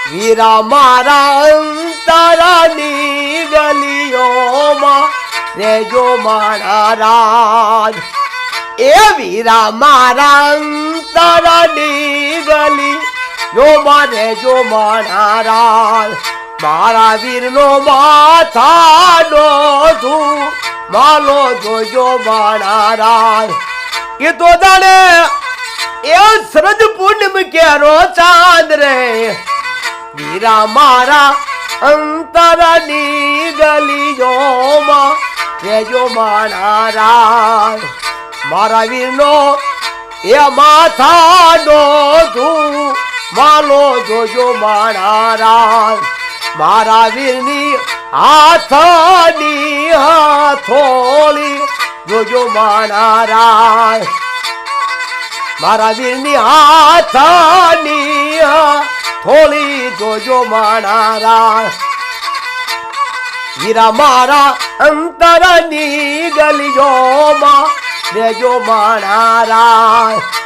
વીરા મારા અંતરની ગલીઓમાં રેજો મારા રાજ એ વીરા મારા અંતરની ગલીઓમાં રેજો મારા રાજ મારા વીરનો માથાનો તું માલો જોજો મારા રાજ એ તો દાડે એ શરદ પૂનમ કેરો ચાંદ રે વીરા મારા અંતરની ગલીઓમાં રેજો મારા રાજ મારા વીરનો એ માથાનો તું માલો જોજો મારા રાજ મારા વીરની હાથની હાથોળી જોજો મારા રાજ મારા વીરની હાથની હાથોળી જોજો મારા રાજ વીરા મારા અંતરની ગલીઓમાં રેજો મારા રાજ